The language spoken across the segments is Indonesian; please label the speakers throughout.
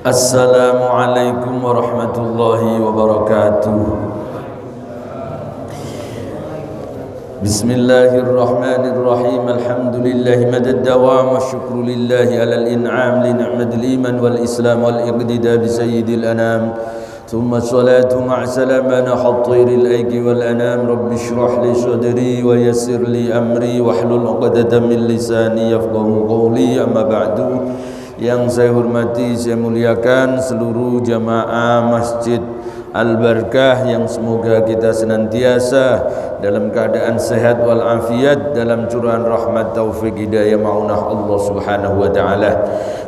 Speaker 1: Assalamualaikum warahmatullahi wabarakatuh. Bismillahirrahmanirrahim. Alhamdulillahi madad dawam wa syukru lillahi alal in'am li ni'matil iman wal islam wal iqtida bi sayyidil anam. Thumma salatu ma'a salamana khatiril aiki wal anam. Rabbi shrah li sadri wa yassir li amri wahlul 'uqdatam min lisani yafqahu qawli. Amma ba'du. Yang saya hormati, saya muliakan seluruh jamaah Masjid Al-Barkah yang semoga kita senantiasa dalam keadaan sehat walafiat, dalam curahan rahmat taufik hidayah maunah Allah Subhanahu wa taala.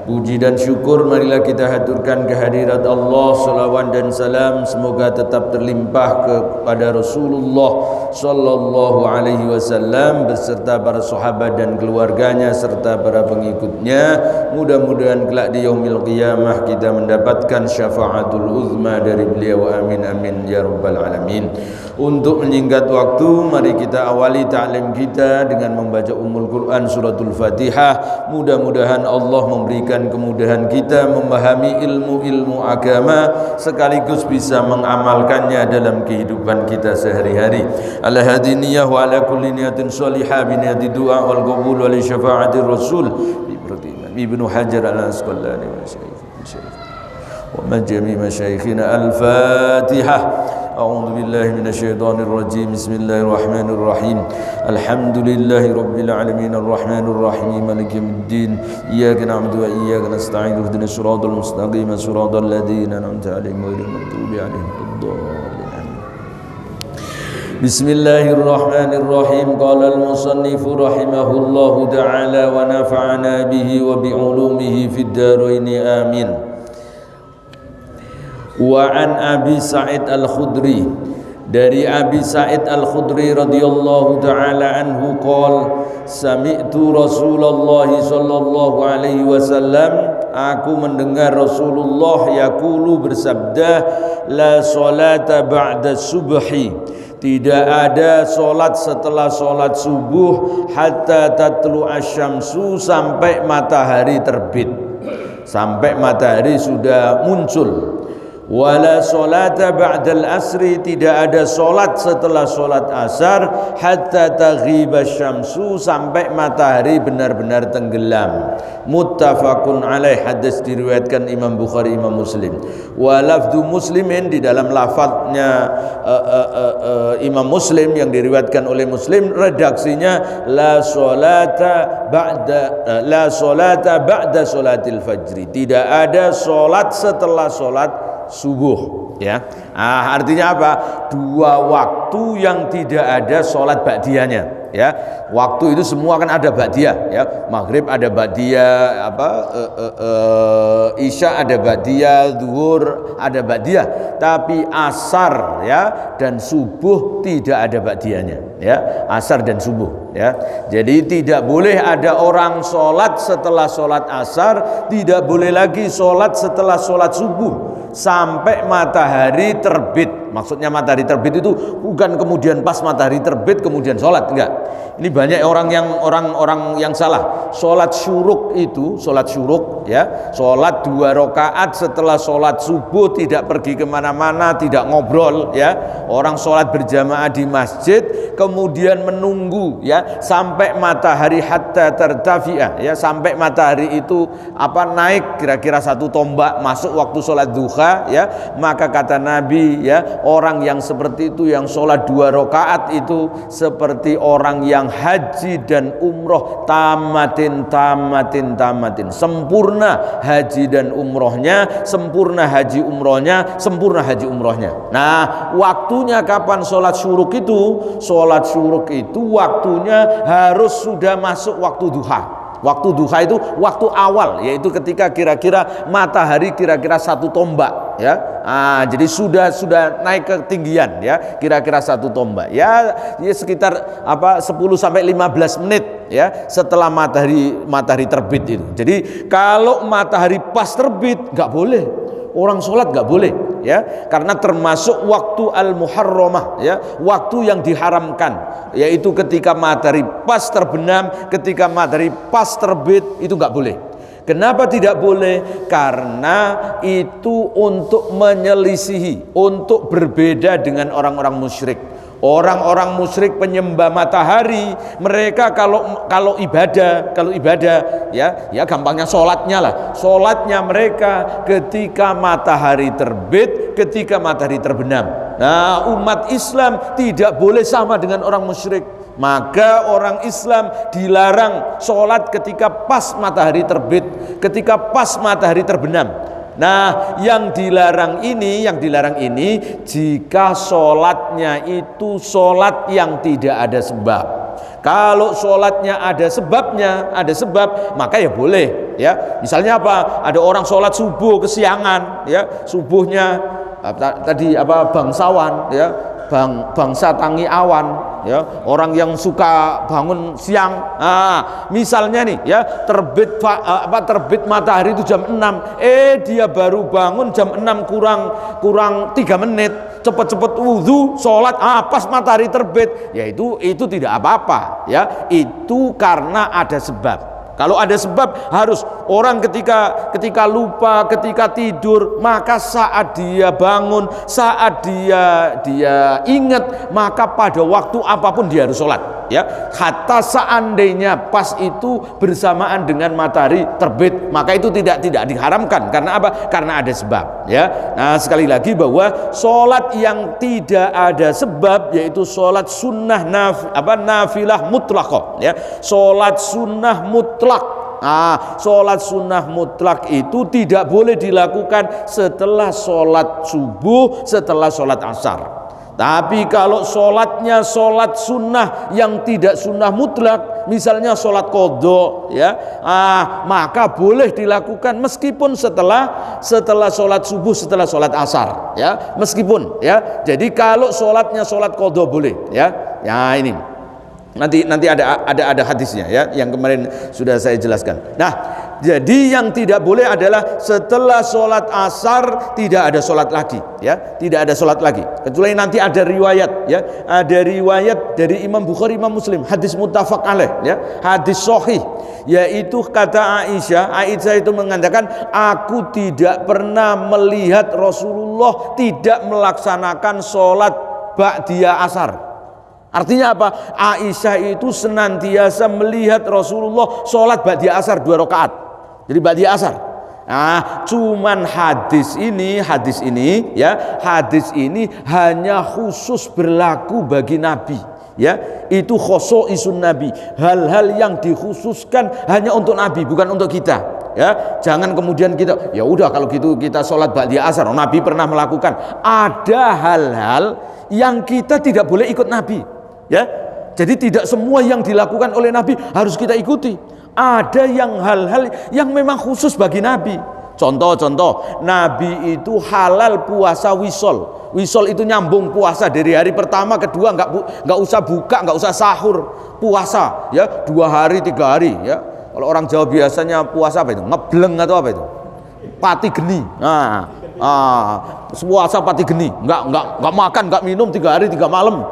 Speaker 1: Puji dan syukur marilah kita haturkan kehadirat Allah, salawat dan salam semoga tetap terlimpah kepada Rasulullah sallallahu alaihi wasallam beserta para sahabat dan keluarganya serta para pengikutnya. Mudah-mudahan kelak di yaumil qiyamah kita mendapatkan syafaatul uzma dari beliau. Amin amin ya rabbal alamin. Untuk menyingkat waktu, mari kita awali ta'lim kita dengan membaca Ummul Quran suratul Fatihah. Mudah-mudahan Allah memberikan kemudahan kita memahami ilmu-ilmu agama sekaligus bisa mengamalkannya dalam kehidupan kita sehari-hari. Ala hadiniyah wa ala kulli niyatin shalihah bi niyati du'a wal qabul wa li syafa'atir rasul Ibnu Hajar al-Asqalani wa syaikhina wa majami masyayikhina. Al-Fatihah. A'udzu billahi minasyaitonir rajim. Bismillahirrahmanirrahim. Alhamdulillahi rabbil alamin arrahmanir rahim maliki yaumiddin. Iyyaka na'budu wa iyyaka nasta'in. Ihdinas siratal mustaqim siratal ladzina an'amta 'alaihim ghairil maghdubi 'alaihim waladdallin. Bismillahirrahmanirrahim. Qala al-musannif rahimahullahu ta'ala wa nafa'ana bihi wa bi 'ulumihi fid dharain amin. Wa an Abi Sa'id Al-Khudri, dari Abi Sa'id Al-Khudri radhiyallahu ta'ala anhu qala sami'tu Rasulullah sallallahu alaihi wasallam, aku mendengar Rasulullah yaqulu bersabda, la salata ba'da subhi, tidak ada solat setelah solat subuh, hatta tatlu asyamsu, sampai matahari terbit, sampai matahari sudah muncul. Wala solata ba'dal asri, tidak ada solat setelah solat asar, hatta taghiba syamsu, sampai matahari benar-benar tenggelam. Muttafaqun alaih, hadis diriwayatkan Imam Bukhari, Imam Muslim. Wa lafdu Muslimin, di dalam lafadznya Imam Muslim yang diriwayatkan oleh Muslim, redaksinya la solata ba'da solatil fajri, tidak ada solat setelah solat subuh, ya. Artinya apa? Dua waktu yang tidak ada sholat ba'diyahnya, ya. Waktu itu semua kan ada ba'diyah, ya. Maghrib ada ba'diyah, Isya ada ba'diyah, zuhur ada ba'diyah, tapi asar, ya, dan subuh tidak ada ba'diyahnya, ya. Asar dan subuh, ya. Jadi tidak boleh ada orang sholat setelah sholat asar, tidak boleh lagi sholat setelah sholat subuh sampai matahari terbit. Maksudnya matahari terbit itu bukan kemudian pas matahari terbit kemudian sholat, enggak. Ini banyak orang yang salah. Sholat syuruk itu, sholat syuruk, ya, sholat 2 rakaat setelah sholat subuh, tidak pergi kemana-mana, tidak ngobrol, ya. Orang sholat berjamaah di masjid, kemudian menunggu, ya, sampai matahari hatta tertafi'ah, ya, sampai matahari itu naik kira-kira 1 tombak masuk waktu sholat duha, ya. Maka kata Nabi, ya, orang yang seperti itu, yang sholat 2 rakaat itu seperti orang yang haji dan umroh tamatin, sempurna haji dan umrohnya, sempurna haji umrohnya, sempurna haji umrohnya. Nah, waktunya kapan sholat syuruk itu? Sholat syuruk itu waktunya harus sudah masuk waktu duha. Waktu duha itu waktu awal, yaitu ketika kira-kira matahari kira-kira 1 tombak, ya. Jadi sudah naik ketinggian, ya, kira-kira 1 tombak, ya sekitar 10 sampai 15 menit, ya, setelah matahari terbit itu. Jadi kalau matahari pas terbit nggak boleh, orang sholat nggak boleh, ya, karena termasuk waktu al-muharramah, ya, waktu yang diharamkan, yaitu ketika matahari pas terbenam, ketika matahari pas terbit, itu nggak boleh. Kenapa tidak boleh? Karena itu untuk menyelisihi, untuk berbeda dengan orang-orang musyrik. Orang-orang musyrik penyembah matahari, mereka kalau ibadah ya gampangnya sholatnya lah. Sholatnya mereka ketika matahari terbit, ketika matahari terbenam. Nah, umat Islam tidak boleh sama dengan orang musyrik. Maka orang Islam dilarang sholat ketika pas matahari terbit, ketika pas matahari terbenam. Nah, yang dilarang ini jika sholatnya itu sholat yang tidak ada sebab. Kalau sholatnya ada sebab, maka ya boleh. Ya, misalnya apa? Ada orang sholat subuh kesiangan, ya, subuhnya bangsawan, ya, bangsa tangi awan. Ya, orang yang suka bangun siang. Nah, misalnya nih ya, terbit matahari itu jam 6. Dia baru bangun jam 6 kurang 3 menit. Cepet-cepet wudhu, sholat, pas matahari terbit. Ya itu tidak apa-apa, ya. Itu karena ada sebab. Kalau ada sebab, harus orang ketika lupa, ketika tidur, maka saat dia bangun, saat dia ingat, maka pada waktu apapun dia harus sholat, ya. Hatta seandainya pas itu bersamaan dengan matahari terbit, maka itu tidak diharamkan. Karena apa? Karena ada sebab, ya. Nah, sekali lagi bahwa sholat yang tidak ada sebab, yaitu sholat sunnah nafilah mutlaqah, ya. Sholat sunnah mutlak. Sholat sunnah mutlak itu tidak boleh dilakukan setelah sholat subuh, setelah sholat asar. Tapi kalau sholatnya sholat sunnah yang tidak sunnah mutlak, misalnya sholat qadha, ya, maka boleh dilakukan meskipun setelah sholat subuh, setelah sholat asar, ya, meskipun, ya. Jadi kalau sholatnya sholat qadha boleh, ya. Ya, ini nanti ada hadisnya, ya, yang kemarin sudah saya jelaskan. Nah, jadi yang tidak boleh adalah setelah sholat asar tidak ada sholat lagi, ya, tidak ada sholat lagi, kecuali nanti ada riwayat, ya, ada riwayat dari Imam Bukhari, Imam Muslim, hadis muttafaq alaih, ya, hadis sahih, yaitu kata Aisyah itu mengatakan, aku tidak pernah melihat Rasulullah tidak melaksanakan sholat ba'diyah asar. Artinya apa? Aisyah itu senantiasa melihat Rasulullah sholat ba'diyah asar 2 rakaat. Jadi ba'diyah asar. Nah, cuman hadis ini ya, hadis ini hanya khusus berlaku bagi Nabi, ya. Itu khosoisun Nabi, hal-hal yang dikhususkan hanya untuk Nabi, bukan untuk kita, ya. Jangan kemudian kita, ya udah kalau gitu kita sholat ba'diyah asar, Nabi pernah melakukan. Ada hal-hal yang kita tidak boleh ikut Nabi, ya. Jadi tidak semua yang dilakukan oleh Nabi harus kita ikuti. Ada hal-hal yang memang khusus bagi Nabi. Contoh, Nabi itu halal puasa wisol. Wisol itu nyambung puasa dari hari pertama, kedua nggak usah buka, nggak usah sahur, puasa, ya, 2 hari 3 hari, ya. Kalau orang Jawa biasanya puasa apa itu? Ngebleng atau apa itu? Pati geni. Puasa pati geni, nggak makan, nggak minum 3 hari 3 malam.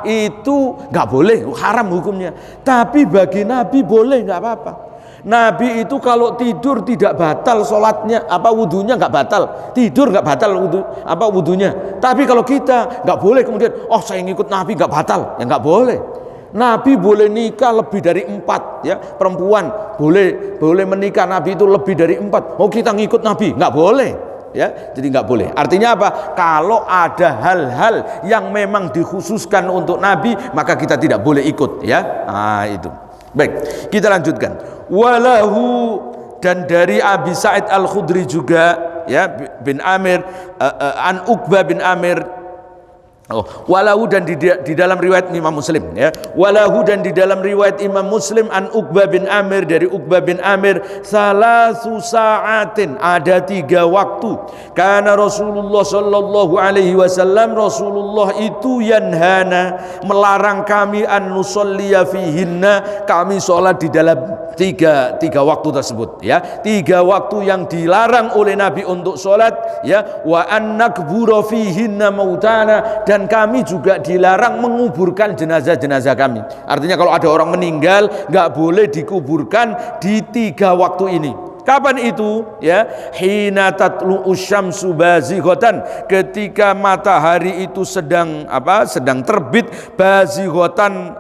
Speaker 1: Itu nggak boleh, haram hukumnya. Tapi bagi Nabi boleh, nggak apa-apa. Nabi itu kalau tidur tidak batal sholatnya, wudhunya nggak batal, tidur nggak batal wudhunya. Tapi kalau kita nggak boleh kemudian, saya ngikut Nabi nggak batal, ya nggak boleh. Nabi boleh nikah lebih dari 4, ya, perempuan boleh menikah Nabi itu lebih dari 4. Kita ngikut Nabi nggak boleh, ya. Jadi nggak boleh. Artinya apa? Kalau ada hal-hal yang memang dikhususkan untuk Nabi, maka kita tidak boleh ikut, ya. Itu. Baik, kita lanjutkan. Walahu, dan dari Abi Sa'id Al-Khudri juga, ya, bin Amir, an Uqbah bin Amir. Walahu, dan di dalam riwayat Imam Muslim, ya. Walahu, dan di dalam riwayat Imam Muslim an Uqbah bin Amir, dari Uqbah bin Amir, salasu sa'atin, ada 3 waktu. Karena Rasulullah sallallahu alaihi wasallam, Rasulullah itu yanhana, melarang kami an nusalliya fihinna, kami sholat di tiga waktu tersebut, ya. 3 waktu yang dilarang oleh Nabi untuk sholat, ya. Wa annakbura fihinna mautana, dan kami juga dilarang menguburkan jenazah-jenazah kami. Artinya kalau ada orang meninggal nggak boleh dikuburkan di 3 waktu ini. Kapan itu? Ya, hina tatlu'us syamsu bazighatan, ketika matahari itu sedang terbit, bazighatan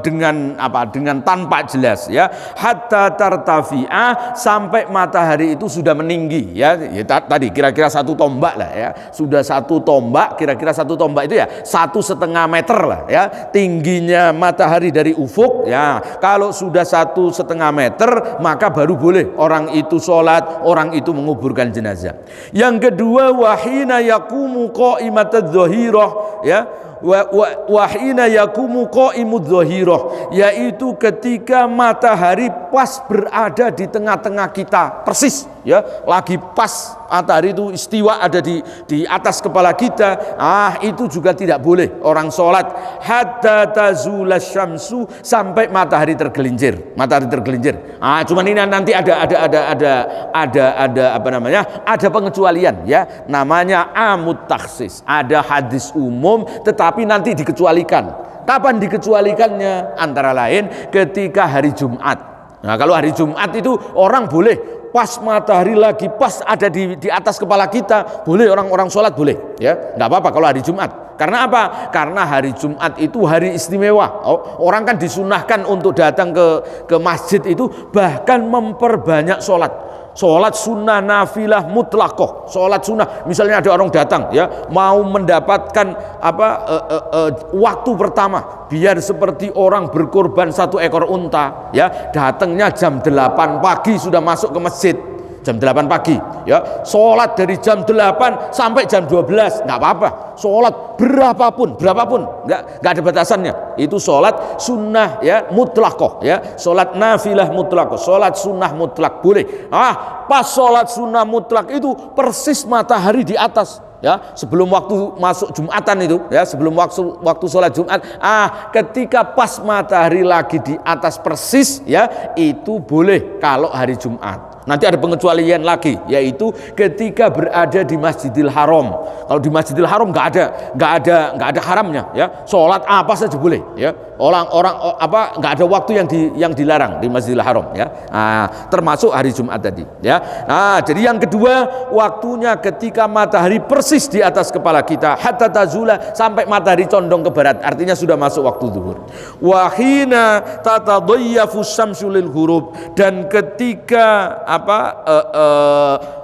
Speaker 1: dengan tanpa jelas, ya. Hatta tartafi'ah, sampai matahari itu sudah meninggi, ya. Tadi kira-kira 1 tombak lah, ya. Sudah 1 tombak, kira-kira 1 tombak itu ya 1,5 meter lah, ya, tingginya matahari dari ufuk, ya. Kalau sudah 1,5 meter maka baru boleh orang itu sholat, orang itu menguburkan jenazah. Yang kedua, wahina yakumu qaimatadz dhahirah, ya. Wahina yakumu qaimudz dhahirah, yaitu ketika matahari pas berada di tengah-tengah kita, persis, ya, lagi pas matahari itu istiwa ada di atas kepala kita. Itu juga tidak boleh orang sholat hatta tazulas syamsu, sampai matahari tergelincir. Cuman ini nanti ada pengecualian, ya, namanya amut takhsis, ada hadis umum tetapi nanti dikecualikan. Kapan dikecualikannya? Antara lain ketika hari Jumat. Nah, kalau hari Jumat itu orang boleh pas matahari lagi pas ada di atas kepala kita, boleh orang sholat, boleh, ya, nggak apa-apa kalau hari Jumat. Karena apa? Karena hari Jumat itu hari istimewa. Orang kan disunahkan untuk datang ke masjid itu bahkan memperbanyak sholat sunnah nafilah mutlakoh, sholat sunnah. Misalnya ada orang datang, ya, mau mendapatkan waktu pertama, biar seperti orang berkorban 1 ekor unta, ya, datangnya jam 8 pagi sudah masuk ke masjid. Jam 8 pagi, ya, sholat dari jam 8 sampai jam 12, nggak apa-apa. Sholat berapapun, nggak ada batasannya. Itu sholat sunnah, ya, mutlakoh, ya, sholat nafilah mutlakoh, sholat sunnah mutlak boleh. Pas sholat sunnah mutlak itu persis matahari di atas, ya, sebelum waktu masuk Jumatan itu, ya, sebelum waktu sholat Jumat. Ketika pas matahari lagi di atas persis, ya, itu boleh kalau hari Jumat. Nanti ada pengecualian lagi, yaitu ketika berada di Masjidil Haram. Kalau di Masjidil Haram nggak ada haramnya, ya, sholat apa saja boleh, ya. Orang nggak ada waktu yang dilarang di Masjidil Haram, ya. Termasuk hari Jumat tadi, ya. Jadi yang kedua, waktunya ketika matahari persis di atas kepala kita, hatta tazula, sampai matahari condong ke barat, artinya sudah masuk waktu zuhur. Wahina tatadayyafu syamsu lil ghurub, dan ketika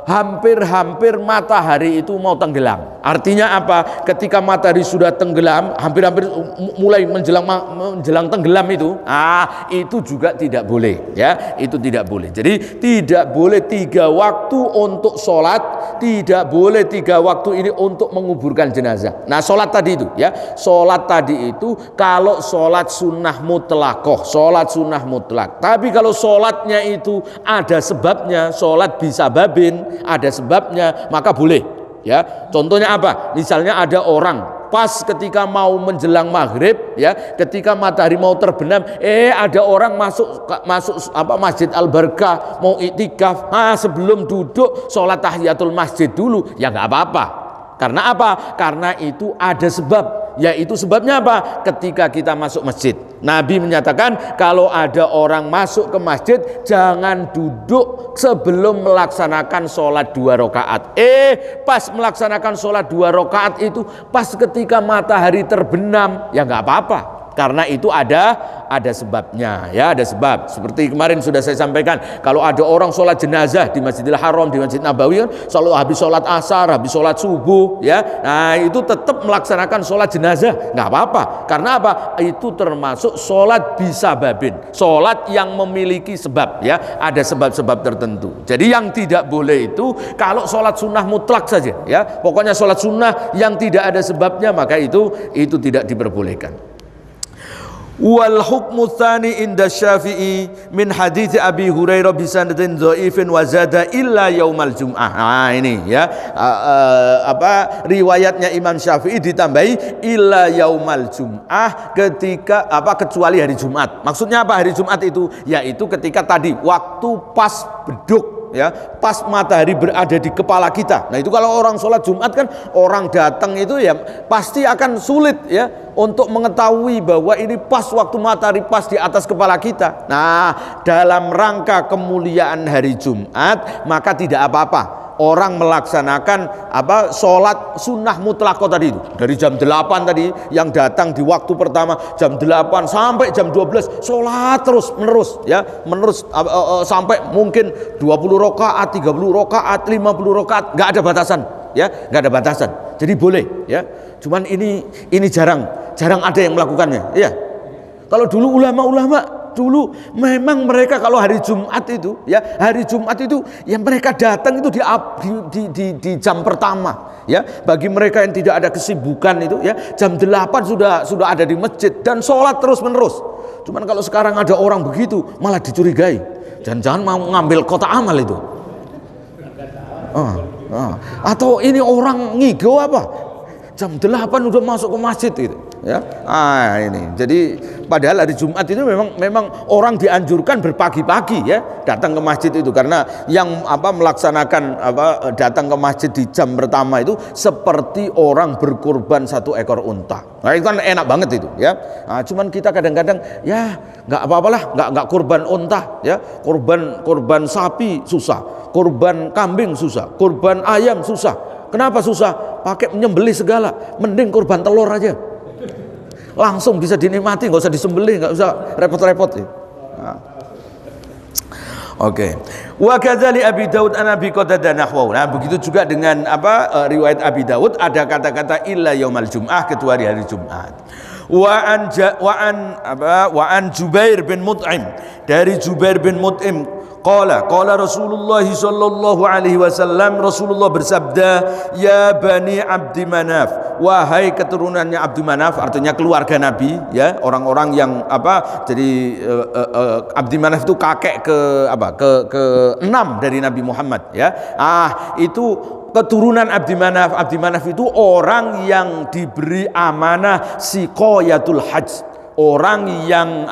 Speaker 1: hampir matahari itu mau tenggelam. Artinya apa? Ketika matahari sudah tenggelam, hampir mulai menjelang tenggelam itu juga tidak boleh, ya, itu tidak boleh. Jadi tidak boleh 3 waktu untuk sholat, tidak boleh 3 waktu ini untuk menguburkan jenazah. Nah, sholat tadi itu, ya, sholat tadi itu kalau sholat sunnah mutlakoh, sholat sunnah mutlak. Tapi kalau sholatnya itu ada sebabnya, sholat bisa babin, ada sebabnya, maka boleh, ya. Contohnya apa? Misalnya ada orang pas ketika mau menjelang maghrib, ya, ketika matahari mau terbenam, ada orang masuk Masjid Al-Barkah mau iktikaf, sebelum duduk sholat tahiyatul masjid dulu, ya nggak apa-apa. Karena apa? Karena itu ada sebab, yaitu sebabnya apa? Ketika kita masuk masjid, Nabi menyatakan kalau ada orang masuk ke masjid jangan duduk sebelum melaksanakan sholat 2 rakaat. Pas melaksanakan sholat 2 rakaat itu pas ketika matahari terbenam, ya nggak apa-apa. Karena itu ada sebabnya, ya, ada sebab. Seperti kemarin sudah saya sampaikan, kalau ada orang sholat jenazah di Masjidil Haram, di Masjid Nabawi, kan selalu habis sholat asar, habis sholat subuh, ya, nah itu tetap melaksanakan sholat jenazah, nggak apa-apa. Karena apa? Itu termasuk sholat bisa babin, sholat yang memiliki sebab, ya, ada sebab-sebab tertentu. Jadi yang tidak boleh itu kalau sholat sunnah mutlak saja, ya, pokoknya sholat sunnah yang tidak ada sebabnya, maka itu tidak diperbolehkan. Wal hukmu tsani inda Syafi'i min hadits Abi Hurairah bi sanadin dhaifin wa zada illa yaumal jum'ah. Nah ini ya, riwayatnya Imam Syafi'i ditambahi illa yaumal jum'ah, ketika kecuali hari Jumat. Maksudnya apa hari Jumat itu? Yaitu ketika tadi waktu pas beduk, ya, pas matahari berada di kepala kita. Nah itu kalau orang sholat Jumat kan orang datang itu ya pasti akan sulit ya untuk mengetahui bahwa ini pas waktu matahari pas di atas kepala kita. Nah dalam rangka kemuliaan hari Jumat maka tidak apa-apa orang melaksanakan sholat sunnah mutlaqah tadi itu dari jam 8 tadi yang datang di waktu pertama jam 8 sampai jam 12 sholat terus menerus ya, sampai mungkin 20 rakaat, 30 rakaat, 50 rakaat, nggak ada batasan ya, nggak ada batasan. Jadi boleh ya. Cuman ini jarang ada yang melakukannya ya. Kalau dulu ulama-ulama dulu memang mereka kalau hari Jumat itu ya, yang mereka datang itu di jam pertama ya. Bagi mereka yang tidak ada kesibukan itu ya, jam 8 sudah ada di masjid dan sholat terus menerus. Cuman kalau sekarang ada orang begitu malah dicurigai, jangan-jangan mau ngambil kotak amal itu. Atau ini orang ngigo apa? Jam 8 udah masuk ke masjid gitu ya. Ini. Jadi padahal hari Jumat itu memang orang dianjurkan berpagi-pagi ya datang ke masjid itu, karena yang melaksanakan datang ke masjid di jam pertama itu seperti orang berkorban 1 ekor unta. Nah itu kan enak banget itu ya. Cuman kita kadang-kadang ya nggak apa-apalah, nggak korban unta ya, korban sapi susah, korban kambing susah, korban ayam susah. Kenapa susah? Pakai menyembelih segala. Mending korban telur aja, langsung bisa dinikmati, nggak usah disembelih, nggak usah repot-repot ya. Oke. Wa kadzali Abi Daud an Abi Qatadah nahwahu. Nah, begitu juga dengan riwayat Abi Daud ada kata-kata illa yaumal jum'ah, kecuali hari Jumat. Wa an Jubair bin Mut'im, dari Jubair bin Mut'im qala Rasulullah sallallahu alaihi wasallam, Rasulullah bersabda, ya Bani Abdi Manaf, wahai keturunannya Abdi Manaf, artinya keluarga Nabi ya, orang-orang yang jadi Abdi Manaf itu kakek ke 6 dari Nabi Muhammad ya. Itu keturunan Abdi Manaf. Abdi Manaf itu orang yang diberi amanah siqayatul hajj, orang yang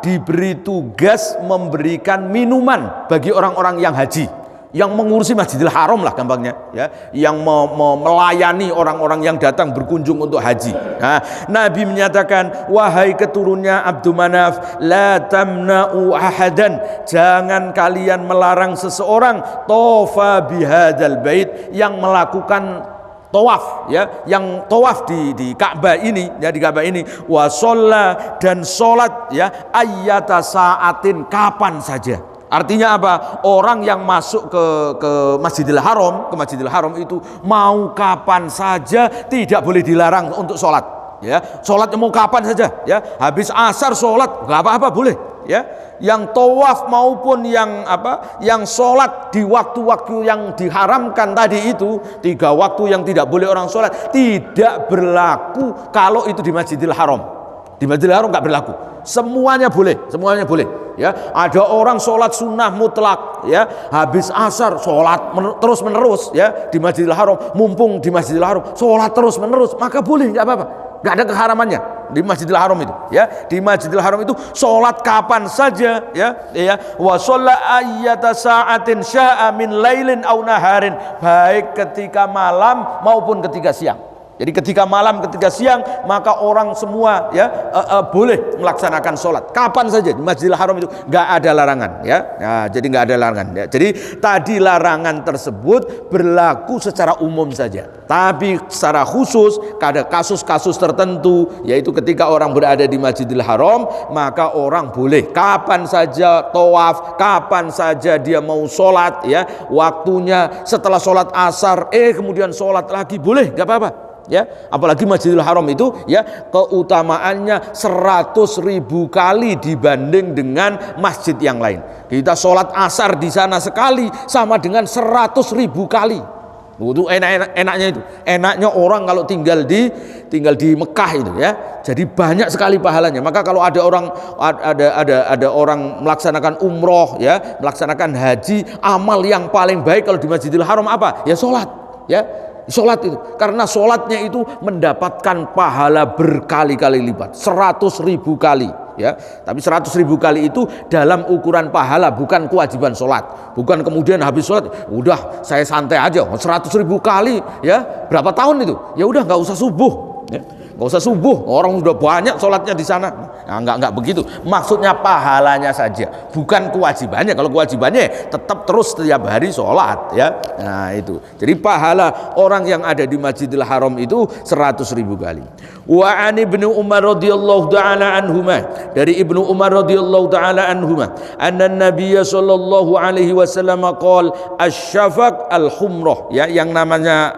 Speaker 1: diberi tugas memberikan minuman bagi orang-orang yang haji, yang mengurusi Masjidil Haram lah gampangnya ya, yang melayani orang-orang yang datang berkunjung untuk haji. Nah, Nabi menyatakan, wahai keturunannya Abdu Manaf, la tamna'u ahadan, jangan kalian melarang seseorang tofa bihadzal bait, yang melakukan tawaf ya, yang tawaf di Ka'bah ini ya, di Ka'bah ini, wa sholla, dan sholat ya, ayyata sa'atin, kapan saja. Artinya apa? Orang yang masuk ke Masjidil Haram itu mau kapan saja, tidak boleh dilarang untuk sholat ya. Sholatnya mau kapan saja ya, habis asar sholat nggak apa-apa, boleh ya. Yang tawaf maupun yang sholat di waktu-waktu yang diharamkan tadi itu, 3 waktu yang tidak boleh orang sholat, tidak berlaku kalau itu di Masjidil Haram. Di Masjidil Haram nggak berlaku, semuanya boleh ya. Ada orang sholat sunnah mutlak ya, habis asar sholat terus menerus ya di Masjidil Haram, mumpung di Masjidil Haram sholat terus menerus, maka boleh, nggak apa-apa, nggak ada keharamannya di Masjidil Haram itu ya. Di Masjidil Haram itu sholat kapan saja ya. Wa sholla ayyata sa'atin sya'a min lailin aw naharin, baik ketika malam maupun ketika siang. Jadi ketika malam, ketika siang, maka orang semua ya boleh melaksanakan sholat kapan saja di Masjidil Haram itu, nggak ada larangan ya. Nah, jadi nggak ada larangan ya. Jadi tadi larangan tersebut berlaku secara umum saja, tapi secara khusus ada kasus-kasus tertentu, yaitu ketika orang berada di Masjidil Haram, maka orang boleh kapan saja tawaf, kapan saja dia mau sholat ya, waktunya setelah sholat asar kemudian sholat lagi, boleh, nggak apa-apa ya. Apalagi Masjidil Haram itu ya, keutamaannya 100.000 kali dibanding dengan masjid yang lain. Kita sholat asar di sana sekali sama dengan 100.000 kali Itu enaknya itu. Enaknya orang kalau tinggal di Mekah itu ya. Jadi banyak sekali pahalanya. Maka kalau ada orang melaksanakan umroh ya, melaksanakan haji, amal yang paling baik kalau di Masjidil Haram apa? Ya sholat ya. Sholat itu, karena sholatnya itu mendapatkan pahala berkali-kali lipat, 100.000 kali ya. Tapi 100.000 kali itu dalam ukuran pahala, bukan kewajiban sholat. Bukan kemudian habis sholat udah saya santai aja, 100.000 kali ya, berapa tahun itu? Ya udah nggak usah subuh ya. Nggak usah subuh, orang sudah banyak sholatnya di sana. Nah, nggak begitu. Maksudnya pahalanya saja, bukan kewajibannya. Kalau kewajibannya tetap terus setiap hari sholat ya. Nah itu. Jadi pahala orang yang ada di Masjidil Haram itu 100.000 kali. Wa an Ibnu Umar radhiyallahu taala anhuma, dari Ibnu Umar radhiyallahu taala anhuma, anna Nabiy sallallahu alaihi wasallam qol asy-syafaq al-humrah ya, yang namanya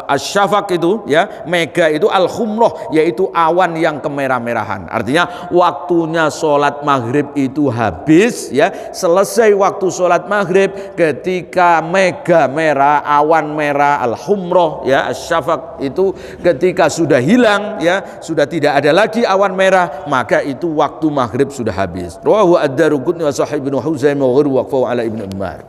Speaker 1: asy-syafaq itu ya, mega itu al-humrah, yaitu awan yang kemerah-merahan. Artinya waktunya sholat maghrib itu habis ya, selesai waktu sholat maghrib ketika mega merah, awan merah, al-humrah ya, asy-syafaq itu ketika sudah hilang ya, sudah tidak ada lagi awan merah, maka itu waktu maghrib sudah habis. Rawahu ad-Daruqutni wa Sahih Ibnu Huzaimah wa ghairuhu waqfahu ala Ibnu Umar.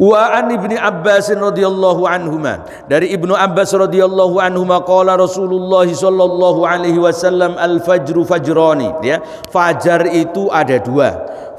Speaker 1: Wa an Ibni Abbas radhiyallahu anhuma, dari Ibnu Abbas radhiyallahu anhuma qala Rasulullah sallallahu alaihi wasallam al-fajru fajrani ya, fajar itu ada dua.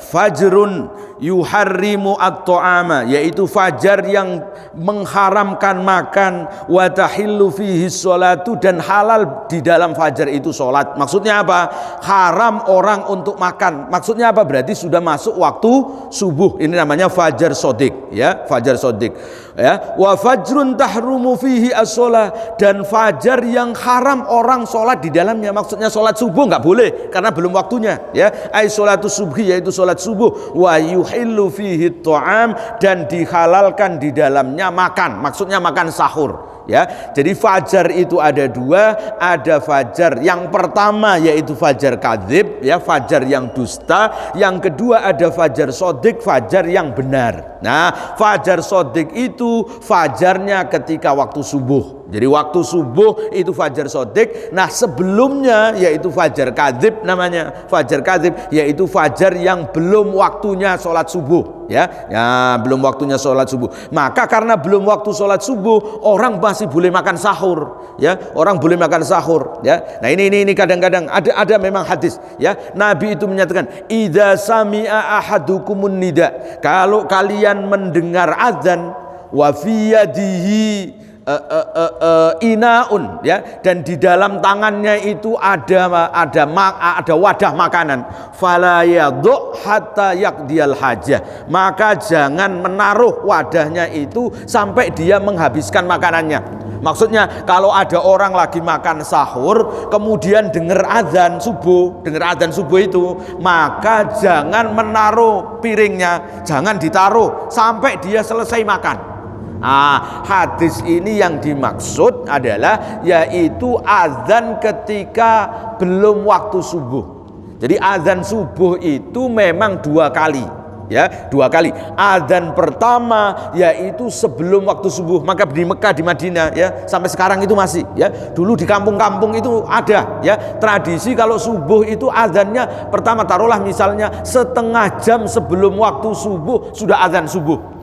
Speaker 1: Fajrun yuharrimu at-ta'ama, yaitu fajar yang mengharamkan makan, wa tahillu fihi sholatu, dan halal di dalam fajar itu sholat. Maksudnya apa? Haram orang untuk makan. Maksudnya apa? Berarti sudah masuk waktu subuh. Ini namanya fajar sodik ya, fajar sodik ya. Wa fajrun tahrumu fihi as-sholah, dan fajar yang haram orang sholat di dalamnya. Maksudnya sholat subuh nggak boleh karena belum waktunya ya. Ai sholatu subhi, yaitu sholat subuh. Wa yuhillu fihi ta'am, dan dihalalkan di dalamnya makan. Maksudnya makan sahur ya. Jadi fajar itu ada dua, ada fajar yang pertama yaitu fajar kadzib ya, fajar yang dusta. Yang kedua ada fajar sodik, fajar yang benar. Nah, fajar sodik itu fajarnya ketika waktu subuh. Jadi waktu subuh itu fajar sodik. Nah sebelumnya yaitu fajar kadzib, namanya fajar kadzib, yaitu fajar yang belum waktunya sholat subuh ya, belum waktunya sholat subuh. Maka karena belum waktu sholat subuh, orang masih boleh makan sahur ya, orang boleh makan sahur ya. Nah ini kadang-kadang ada memang hadis ya, Nabi itu menyatakan idza sami'a ahadukumun nida, kalau kalian mendengar azan, wa fi yadihi inaun ya, dan di dalam tangannya itu ada wadah makanan, fala yadhu hatta yaqdiyal hajah, maka jangan menaruh wadahnya itu sampai dia menghabiskan makanannya. Maksudnya kalau ada orang lagi makan sahur kemudian dengar azan subuh itu, maka jangan menaruh piringnya, jangan ditaruh sampai dia selesai makan. Nah, hadis ini yang dimaksud adalah yaitu azan ketika belum waktu subuh. Jadi azan subuh itu memang dua kali ya, dua kali. Azan pertama yaitu sebelum waktu subuh, maka di Mekah, di Madinah ya, sampai sekarang itu masih ya. Dulu di kampung-kampung itu ada ya tradisi kalau subuh itu azannya pertama, taruhlah misalnya setengah jam sebelum waktu subuh sudah azan subuh.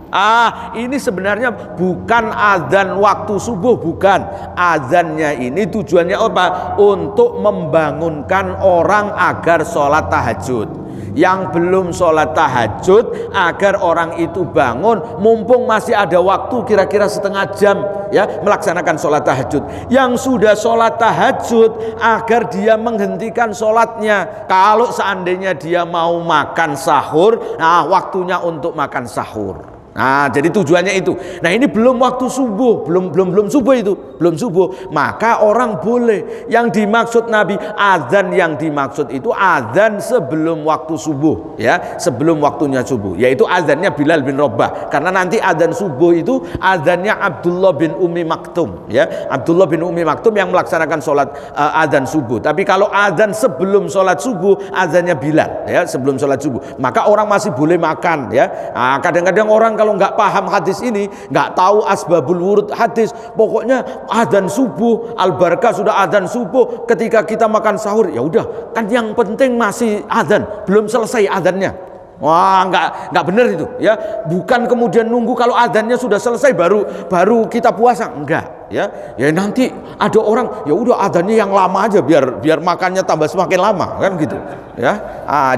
Speaker 1: Ini sebenarnya bukan azan waktu subuh, bukan. Azannya ini tujuannya apa? Untuk membangunkan orang agar sholat tahajud. Yang belum sholat tahajud agar orang itu bangun, mumpung masih ada waktu kira-kira setengah jam ya, melaksanakan sholat tahajud. Yang sudah sholat tahajud agar dia menghentikan sholatnya. Kalau seandainya dia mau makan sahur, nah waktunya untuk makan sahur. Nah, jadi tujuannya itu. Nah, ini belum waktu subuh, belum subuh itu, belum subuh. Maka orang boleh. Yang dimaksud Nabi, azan yang dimaksud itu azan sebelum waktu subuh, ya, sebelum waktunya subuh. Yaitu azannya Bilal bin Rabah. Karena nanti azan subuh itu azannya Abdullah bin Ummi Maktum, ya, Abdullah bin Ummi Maktum yang melaksanakan sholat azan subuh. Tapi kalau azan sebelum sholat subuh, azannya Bilal, ya, sebelum sholat subuh. Maka orang masih boleh makan, ya. Nah, kadang-kadang orang kalau kalau nggak paham hadis ini, nggak tahu asbabul wurud hadis, pokoknya adzan subuh, al-barakah sudah adzan subuh, ketika kita makan sahur, ya udah, kan yang penting masih adzan, belum selesai adzannya. Wah, nggak benar itu, ya. Bukan kemudian nunggu kalau adzannya sudah selesai baru kita puasa, enggak, ya. Ya nanti ada orang, ya udah adzannya yang lama aja biar makannya tambah semakin lama, kan gitu, ya.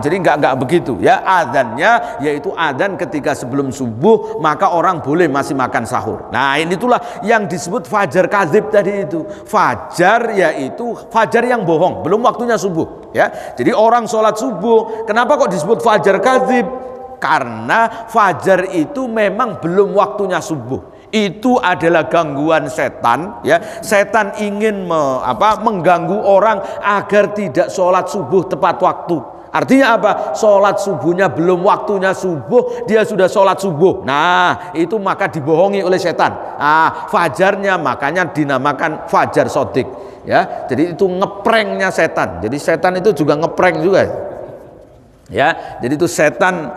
Speaker 1: Jadi nggak begitu, ya. Adzannya yaitu adzan ketika sebelum subuh, maka orang boleh masih makan sahur. Nah, itulah yang disebut fajar kadzib tadi itu. Fajar yaitu fajar yang bohong, belum waktunya subuh. Ya, jadi orang sholat subuh, kenapa kok disebut fajar kadzib? Karena fajar itu memang belum waktunya subuh. Itu adalah gangguan setan, ya. Setan ingin mengganggu orang agar tidak sholat subuh tepat waktu. Artinya apa? Sholat subuhnya belum waktunya subuh, dia sudah sholat subuh. Nah, itu maka dibohongi oleh setan. Fajarnya makanya dinamakan fajar sodik. Ya, jadi itu ngepranknya setan. Jadi setan itu juga ngeprank juga. Ya, jadi itu setan.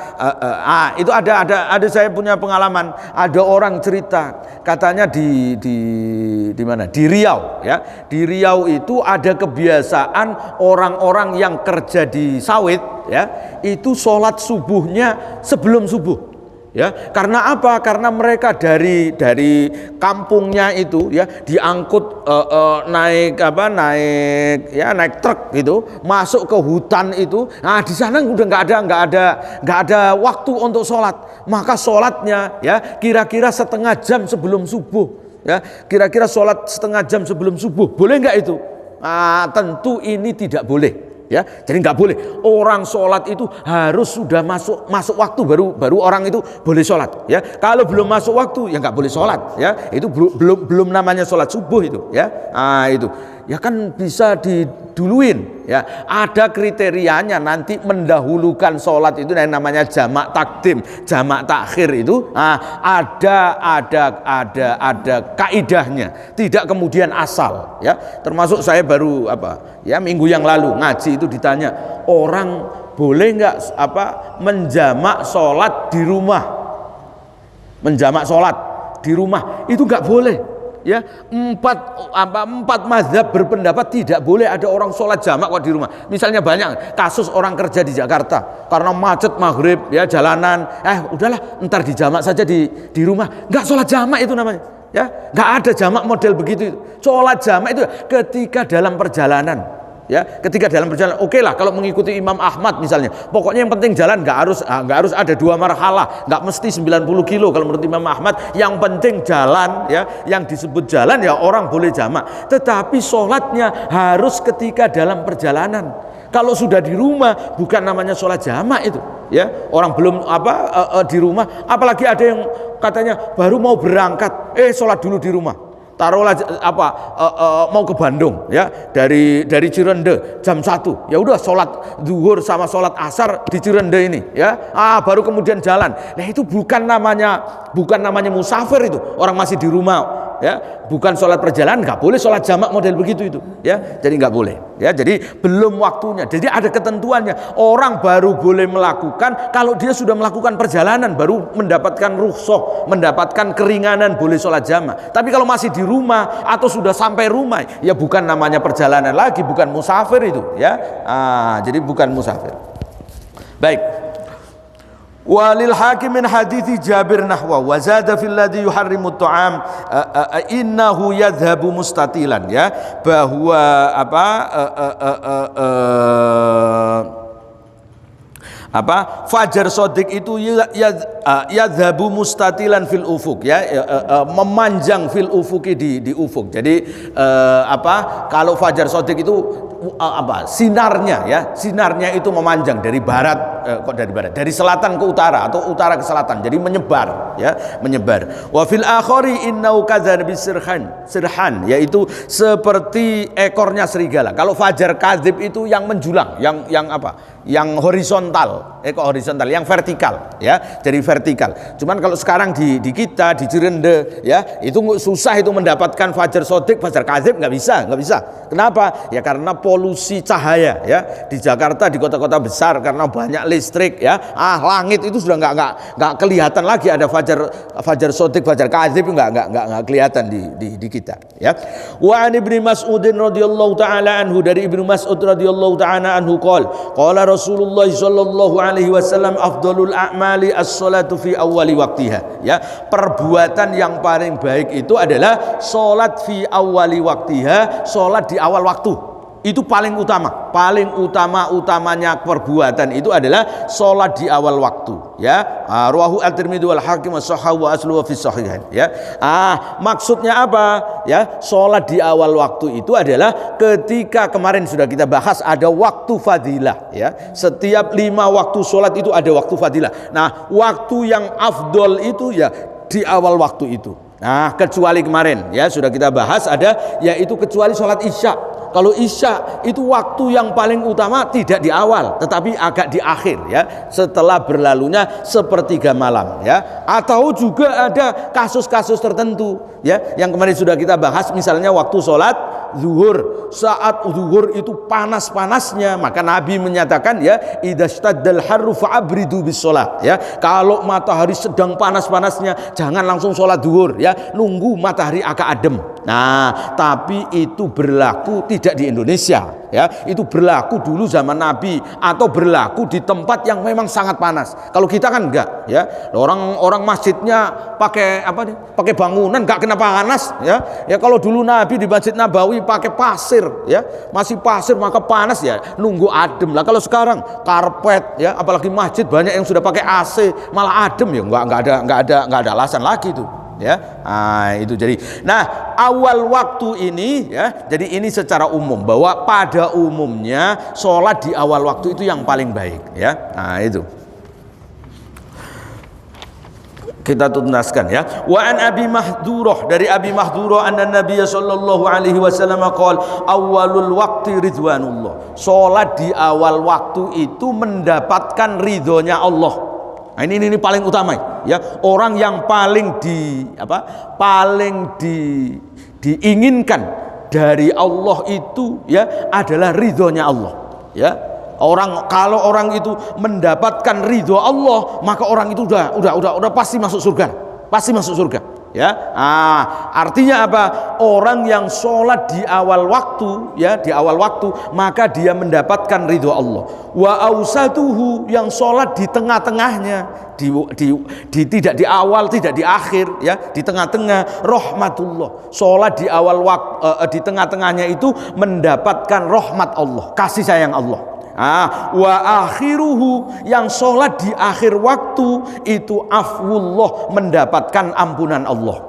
Speaker 1: Itu ada saya punya pengalaman. Ada orang cerita, katanya di mana? Di Riau, ya. Di Riau itu ada kebiasaan orang-orang yang kerja di sawit, ya, itu sholat subuhnya sebelum subuh. Ya, karena apa? Karena mereka dari kampungnya itu, ya, diangkut naik truk gitu, masuk ke hutan itu. Nah, di sana udah nggak ada waktu untuk sholat. Maka sholatnya, ya, kira-kira setengah jam sebelum subuh. Ya, kira-kira sholat setengah jam sebelum subuh. Boleh nggak itu? Tentu ini tidak boleh. Ya, jadi nggak boleh. Orang sholat itu harus sudah masuk waktu baru orang itu boleh sholat. Ya, kalau belum masuk waktu ya nggak boleh sholat. Ya, itu belum namanya sholat subuh itu. Ya, itu. Ya kan bisa diduluin, ya. Ada kriterianya, nanti mendahulukan sholat itu yang namanya jamak takdim, jamak takhir itu. Ada kaidahnya, tidak kemudian asal, ya. Termasuk saya baru minggu yang lalu ngaji itu ditanya, orang boleh nggak menjamak sholat di rumah? Menjamak sholat di rumah itu nggak boleh. Ya, empat mazhab berpendapat tidak boleh ada orang sholat jamak kok di rumah. Misalnya banyak kasus orang kerja di Jakarta karena macet maghrib, ya, jalanan, udahlah ntar dijamak saja di rumah. Nggak sholat jamak itu namanya, ya. Nggak ada jamak model begitu. Sholat jamak itu ketika dalam perjalanan. Ya, ketika dalam perjalanan, oke lah kalau mengikuti Imam Ahmad misalnya, pokoknya yang penting jalan, nggak harus ada 2 marhalah, nggak mesti 90 kilo kalau menurut Imam Ahmad, yang penting jalan, ya, yang disebut jalan ya orang boleh jamak, tetapi sholatnya harus ketika dalam perjalanan. Kalau sudah di rumah bukan namanya sholat jamak itu, ya. Orang belum di rumah, apalagi ada yang katanya baru mau berangkat, sholat dulu di rumah. Taruhlah mau ke Bandung, ya, dari Cirende jam 1, ya udah sholat zuhur sama sholat asar di Cirende ini, ya, baru kemudian jalan. Nah, itu bukan namanya musafir, itu orang masih di rumah, ya, bukan sholat perjalanan, nggak boleh sholat jamak model begitu itu, ya. Jadi nggak boleh, ya. Jadi belum waktunya. Jadi ada ketentuannya. Orang baru boleh melakukan kalau dia sudah melakukan perjalanan, baru mendapatkan rukhsah, mendapatkan keringanan boleh sholat jamak. Tapi kalau masih di rumah atau sudah sampai rumah, ya bukan namanya perjalanan lagi, bukan musafir itu, ya. Jadi bukan musafir. Baik. Walil hakim min hadithi Jabir nahwa wa zada fil ladzi yuharrimu ta'am innahu yadhhabu mustatilan, ya, bahwa fajar sodik itu yadhabu mustatilan fil ufuk, ya, memanjang fil ufuki di ufuk. Jadi kalau fajar sodik itu sinarnya itu memanjang dari barat, dari selatan ke utara atau utara ke selatan, jadi menyebar, ya, menyebar. Wa fil akhari innau kadzanabi sirhan, yaitu seperti ekornya serigala. Kalau fajar kadzib itu yang menjulang, yang horizontal, horizontal, yang vertikal, ya, jadi vertikal. Cuman kalau sekarang di kita di Cirende, ya, itu susah itu mendapatkan fajar sodik, fajar kadzib, nggak bisa. Kenapa? Ya karena polusi cahaya, ya, di Jakarta, di kota-kota besar, karena banyak listrik ya. Langit itu sudah nggak kelihatan lagi ada fajar shodiq, fajar kadzib, nggak kelihatan di kita ya. Wa an Ibnu Mas'ud radhiyallahu taala anhu, dari Ibnu Mas'ud radhiyallahu taala anhu qala Rasulullah sallallahu alaihi wasallam afdhalul a'mali as-salatu fi awwali waqtiha ya. Perbuatan yang paling baik itu adalah salat fi awwali waqtiha, salat di awal waktu. Itu paling utamanya perbuatan itu adalah sholat di awal waktu ya. Rawahu at-Tirmidzi wal Hakim wa sahahu wa asluhu fi sahihain ya. Maksudnya apa ya? Sholat di awal waktu itu adalah ketika kemarin sudah kita bahas ada waktu fadilah ya. Setiap 5 waktu sholat itu ada waktu fadilah. Nah, waktu yang afdol itu ya di awal waktu itu. Nah, kecuali kemarin ya sudah kita bahas ada, yaitu kecuali sholat isya. Kalau isya itu waktu yang paling utama tidak di awal, tetapi agak di akhir ya, setelah berlalunya sepertiga malam ya. Atau juga ada kasus-kasus tertentu ya, yang kemarin sudah kita bahas, misalnya waktu sholat zuhur, saat zuhur itu panas-panasnya, maka Nabi menyatakan ya, idzastaddal harru fa'abridu bis sholat ya. Kalau matahari sedang panas-panasnya jangan langsung sholat zuhur ya, nunggu matahari agak adem. Nah, tapi itu berlaku tidak di Indonesia ya, itu berlaku dulu zaman Nabi, atau berlaku di tempat yang memang sangat panas. Kalau kita kan enggak ya, orang masjidnya pakai apa nih, pakai bangunan enggak kena panas ya. Ya kalau dulu Nabi di Masjid Nabawi pakai pasir ya, masih pasir maka panas ya, nunggu adem. Lah kalau sekarang karpet ya, apalagi masjid banyak yang sudah pakai AC malah adem ya, enggak ada alasan lagi itu ya. Itu jadi, nah awal waktu ini ya, jadi ini secara umum bahwa pada umumnya sholat di awal waktu itu yang paling baik ya. Itu kita tuntaskan ya. Wa an Abi Mahdurah, dari Abi Mahdurah anna Nabiy sallallahu alaihi wasallam qala awwalul waqti ridwanullah, sholat di awal waktu itu mendapatkan ridhonya Allah. Nah, ini paling utama ya. Orang yang paling diinginkan dari Allah itu ya adalah ridhonya Allah ya. Kalau orang itu mendapatkan ridho Allah, maka orang itu udah pasti masuk surga ya. Artinya apa? Orang yang sholat di awal waktu ya, di awal waktu, maka dia mendapatkan ridho Allah. Wa ausatuhu, yang sholat di tengah-tengahnya, tidak di awal tidak di akhir ya, di tengah-tengah, rahmatullah. Sholat di awal waktu, di tengah-tengahnya itu mendapatkan rahmat Allah, kasih sayang Allah. Wa akhiruhu, yang sholat di akhir waktu itu afwullah, mendapatkan ampunan Allah.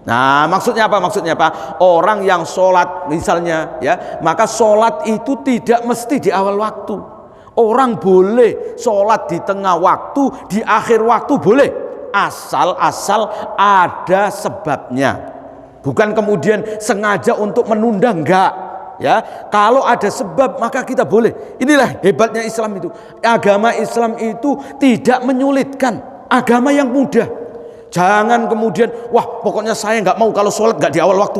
Speaker 1: Nah, maksudnya apa? Orang yang sholat misalnya ya, maka sholat itu tidak mesti di awal waktu. Orang boleh sholat di tengah waktu, di akhir waktu boleh, asal ada sebabnya. Bukan kemudian sengaja untuk menunda, enggak ya. Kalau ada sebab maka kita boleh. Inilah hebatnya Islam itu. Agama Islam itu tidak menyulitkan, agama yang mudah. Jangan kemudian pokoknya saya nggak mau kalau sholat nggak di awal waktu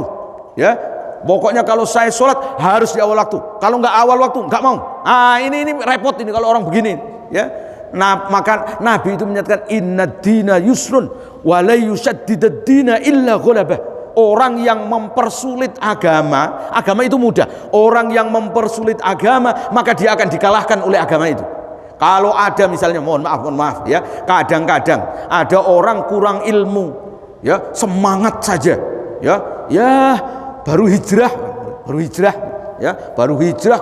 Speaker 1: ya. Pokoknya kalau saya sholat harus di awal waktu, kalau nggak awal waktu nggak mau. Ini repot ini kalau orang begini ya. Nah, maka Nabi itu menyatakan innad dina yusrun wa la yushaddidad dina illa ghalabah. Orang yang mempersulit agama itu mudah. Orang yang mempersulit agama, maka dia akan dikalahkan oleh agama itu. Kalau ada misalnya, mohon maaf ya, kadang-kadang ada orang kurang ilmu ya, semangat saja ya, baru hijrah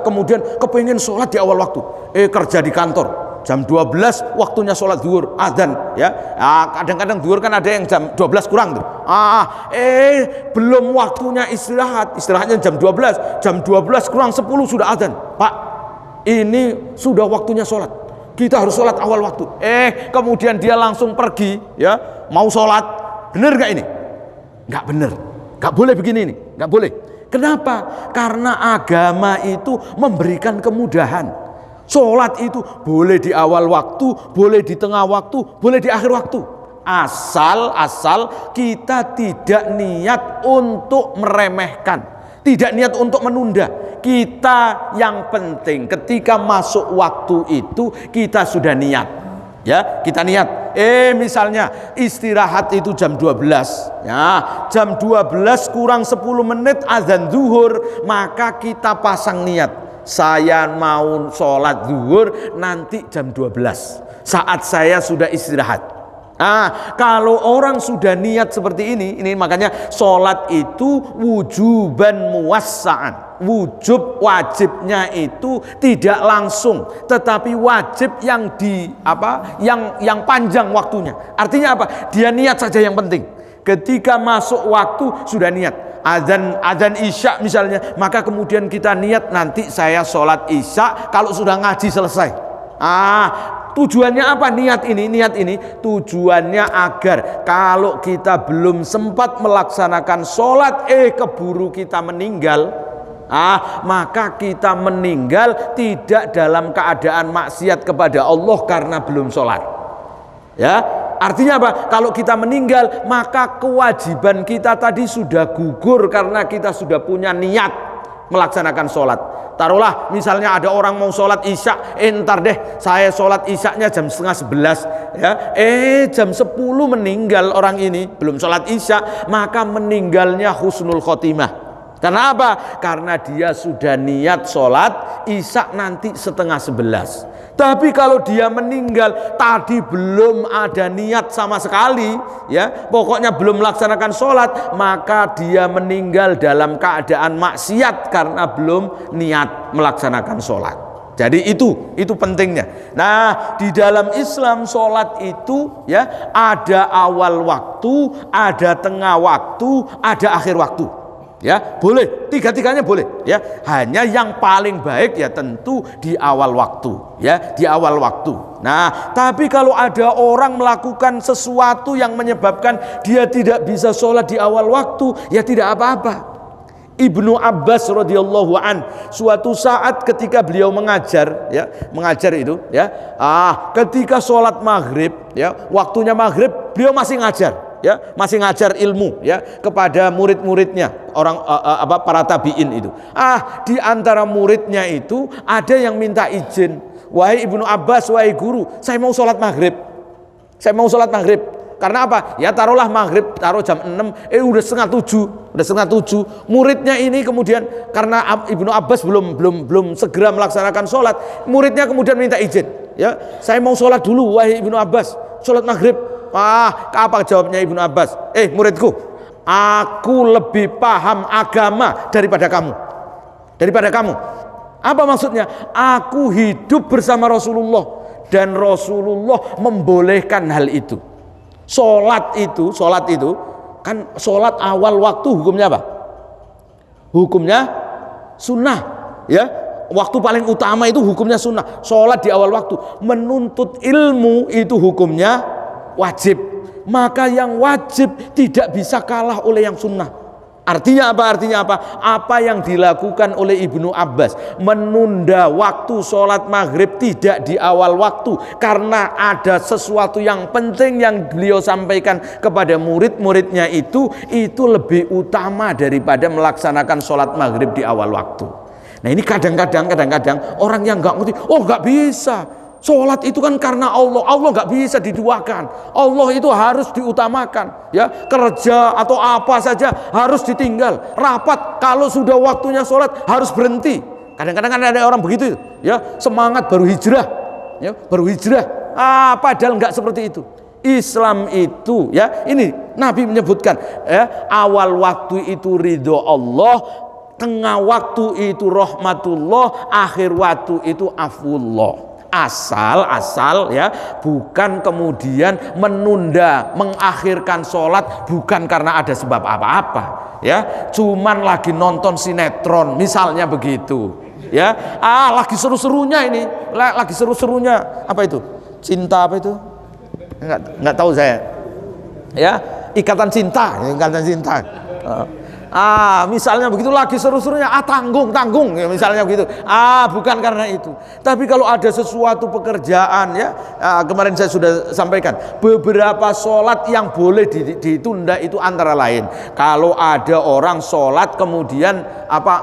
Speaker 1: kemudian kepengen sholat di awal waktu, kerja di kantor jam 12 waktunya sholat zuhur, adzan ya. Kadang-kadang zuhur kan ada yang jam 12 kurang tuh. Belum waktunya istirahatnya jam 12 kurang 10 sudah adzan. Pak, ini sudah waktunya sholat, kita harus sholat awal waktu. Kemudian dia langsung pergi ya, mau sholat. Bener gak ini? Gak bener, gak boleh begini ini, gak boleh. Kenapa? Karena agama itu memberikan kemudahan. Sholat itu boleh di awal waktu, boleh di tengah waktu, boleh di akhir waktu. Asal kita tidak niat untuk meremehkan,
Speaker 2: Tidak niat untuk menunda. Kita yang penting ketika masuk waktu itu kita sudah niat. Ya, kita niat. Misalnya istirahat itu jam 12. Ya, jam 12 kurang 10 menit azan zuhur, maka kita pasang niat. Saya mau sholat zuhur nanti jam 12. Saat saya sudah istirahat. Kalau orang sudah niat seperti ini makanya sholat itu wujuban muwassa'an. Wajibnya itu tidak langsung, tetapi wajib yang yang panjang waktunya. Artinya apa? Dia niat saja yang penting. Ketika masuk waktu sudah niat. Azan isya misalnya, maka kemudian kita niat nanti saya sholat isya kalau sudah ngaji selesai. Tujuannya apa niat ini? Tujuannya agar kalau kita belum sempat melaksanakan sholat, keburu kita meninggal, maka kita meninggal tidak dalam keadaan maksiat kepada Allah karena belum sholat. Ya, artinya apa? Kalau kita meninggal, maka kewajiban kita tadi sudah gugur karena kita sudah punya niat melaksanakan sholat. Taruhlah misalnya ada orang mau sholat isya, ntar deh saya sholat isyanya jam 10:30 ya, jam 10 meninggal orang ini, belum sholat isya, maka meninggalnya husnul khotimah. Karena apa? Karena dia sudah niat sholat isya nanti 10:30. Tapi kalau dia meninggal tadi belum ada niat sama sekali, ya pokoknya belum melaksanakan sholat, maka dia meninggal dalam keadaan maksiat karena belum niat melaksanakan sholat. Jadi itu pentingnya. Nah, di dalam Islam sholat itu ya ada awal waktu, ada tengah waktu, ada akhir waktu. Ya, boleh, tiga-tiganya boleh ya. Hanya yang paling baik ya tentu di awal waktu, ya, di awal waktu. Nah, tapi kalau ada orang melakukan sesuatu yang menyebabkan dia tidak bisa sholat di awal waktu, ya tidak apa-apa. Ibnu Abbas radhiyallahu an, suatu saat ketika beliau mengajar itu ya, ketika sholat maghrib ya, waktunya maghrib beliau masih ngajar. Ya, masih ngajar ilmu ya kepada murid-muridnya, orang para tabiin itu. Di antara muridnya itu ada yang minta izin, wahai Ibnu Abbas, wahai guru, saya mau sholat maghrib. Saya mau sholat maghrib. Karena apa? Ya taruhlah maghrib, taruh jam 6, udah setengah tujuh. Muridnya ini kemudian karena Ibnu Abbas belum segera melaksanakan sholat, muridnya kemudian minta izin. Ya, saya mau sholat dulu, wahai Ibnu Abbas, sholat maghrib. Apa jawabnya Ibnu Abbas? Muridku, aku lebih paham agama daripada kamu. Apa maksudnya? Aku hidup bersama Rasulullah dan Rasulullah membolehkan hal itu. Sholat itu kan sholat awal waktu hukumnya apa? Hukumnya sunnah, ya. Waktu paling utama itu hukumnya sunnah. Sholat di awal waktu. Menuntut ilmu itu hukumnya wajib. Maka yang wajib tidak bisa kalah oleh yang sunnah. Artinya apa? Apa yang dilakukan oleh Ibnu Abbas, menunda waktu sholat maghrib tidak di awal waktu karena ada sesuatu yang penting yang beliau sampaikan kepada murid-muridnya, itu lebih utama daripada melaksanakan sholat maghrib di awal waktu. Nah, ini kadang-kadang orang yang nggak ngerti, nggak bisa. Sholat itu kan karena Allah nggak bisa diduakan. Allah itu harus diutamakan. Ya, kerja atau apa saja harus ditinggal. Rapat kalau sudah waktunya sholat harus berhenti. Kadang-kadang ada orang begitu, ya semangat baru hijrah, padahal nggak seperti itu. Islam itu, ya ini Nabi menyebutkan, ya awal waktu itu ridho Allah, tengah waktu itu rahmatullah, akhir waktu itu afullah. Asal ya bukan kemudian menunda, mengakhirkan sholat bukan karena ada sebab apa-apa, ya cuman lagi nonton sinetron misalnya begitu, ya lagi seru-serunya ini, lagi seru-serunya apa itu, cinta apa itu, nggak tahu saya, ya ikatan cinta. Misalnya begitu, lagi seru-serunya, tanggung ya, misalnya begitu. Bukan karena itu. Tapi kalau ada sesuatu pekerjaan ya, kemarin saya sudah sampaikan beberapa sholat yang boleh ditunda itu antara lain. Kalau ada orang sholat kemudian